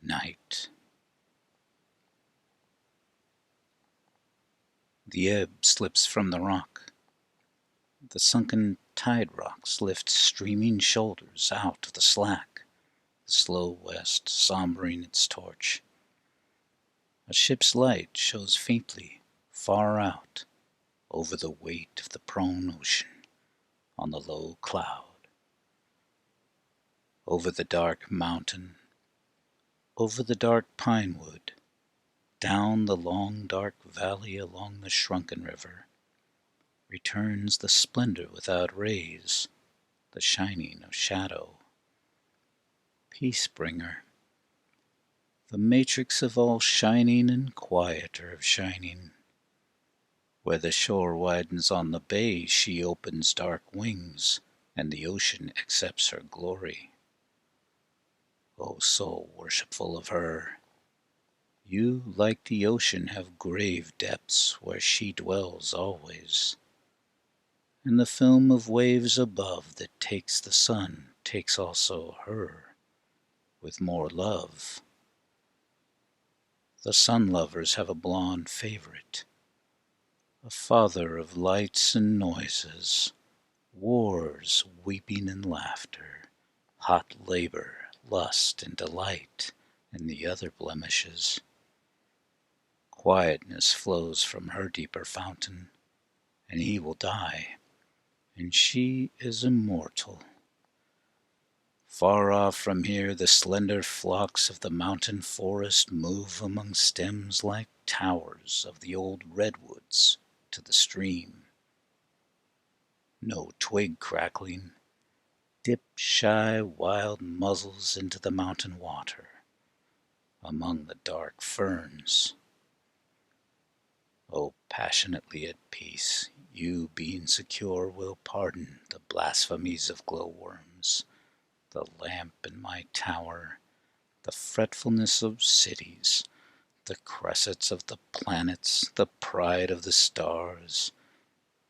Night. The ebb slips from the rock. The sunken tide rocks lift streaming shoulders out of the slack, the slow west sombering its torch. A ship's light shows faintly, far out, over the weight of the prone ocean, on the low cloud. Over the dark mountain, over the dark pine wood, down the long dark valley along the shrunken river, returns the splendor without rays, the shining of shadow. Peace bringer, the matrix of all shining and quieter of shining. Where the shore widens on the bay, she opens dark wings, and the ocean accepts her glory. O soul worshipful of her, you, like the ocean, have grave depths where she dwells always. And the film of waves above that takes the sun takes also her, with more love. The sun lovers have a blonde favorite, a father of lights and noises, wars, weeping and laughter, hot labor, lust and delight, and the other blemishes. Quietness flows from her deeper fountain, and he will die, and she is immortal. Far off from here the slender flocks of the mountain forest move among stems like towers of the old redwoods to the stream. No twig crackling, dip shy wild muzzles into the mountain water, among the dark ferns. O passionately at peace, you being secure will pardon the blasphemies of glowworms, the lamp in my tower, the fretfulness of cities, the cressets of the planets, the pride of the stars.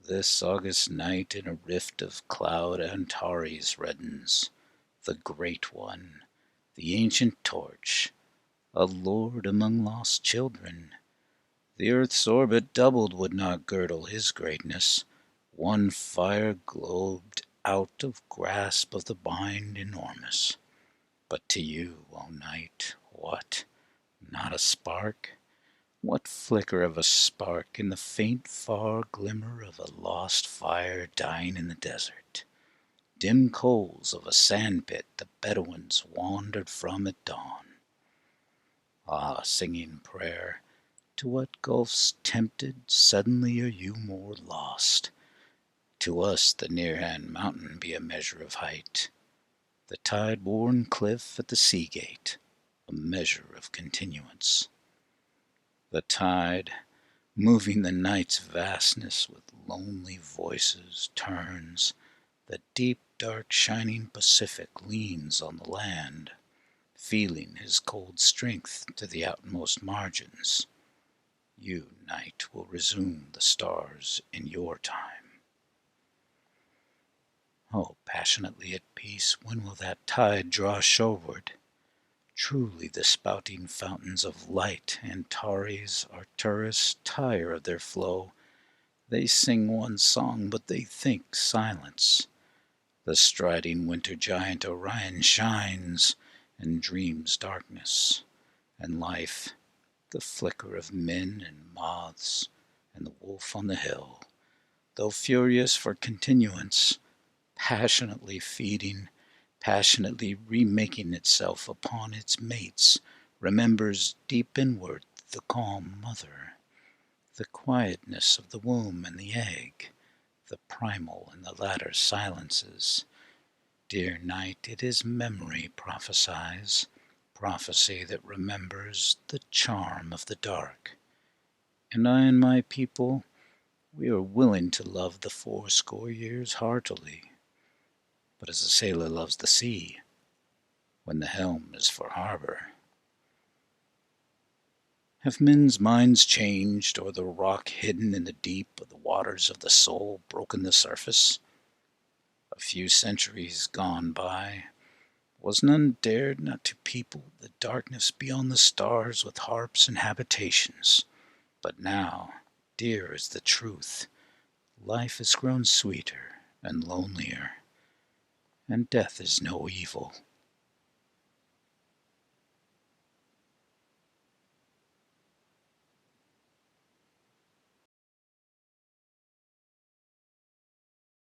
This August night in a rift of cloud Antares reddens, the Great One, the ancient torch, a lord among lost children. The earth's orbit doubled would not girdle his greatness, one fire globed out of grasp of the bind enormous. But to you, O night, what? Not a spark? What flicker of a spark in the faint far glimmer of a lost fire dying in the desert? Dim coals of a sandpit the Bedouins wandered from at dawn. Ah, singing prayer, to what gulfs tempted suddenly are you more lost? To us the near-hand mountain be a measure of height, the tide-worn cliff at the sea-gate a measure of continuance. The tide, moving the night's vastness with lonely voices, turns. The deep, dark, shining Pacific leans on the land, feeling his cold strength to the outmost margins. You, night, will resume the stars in your time. Oh, passionately at peace, when will that tide draw shoreward? Truly the spouting fountains of light, Antares, Arcturus, tire of their flow. They sing one song, but they think silence. The striding winter giant Orion shines, and dreams darkness, and life, the flicker of men and moths, and the wolf on the hill, though furious for continuance, passionately feeding, passionately remaking itself upon its mates, remembers deep inward the calm mother, the quietness of the womb and the egg, the primal and the latter silences. Dear night, it is memory prophesies, prophecy that remembers the charm of the dark. And I and my people, we are willing to love the 80 years heartily, but as a sailor loves the sea, when the helm is for harbor. Have men's minds changed, or the rock hidden in the deep of the waters of the soul broken the surface? A few centuries gone by, Was none dared not to people the darkness beyond the stars with harps and habitations. But now, dear is the truth, life has grown sweeter and lonelier, and death is no evil.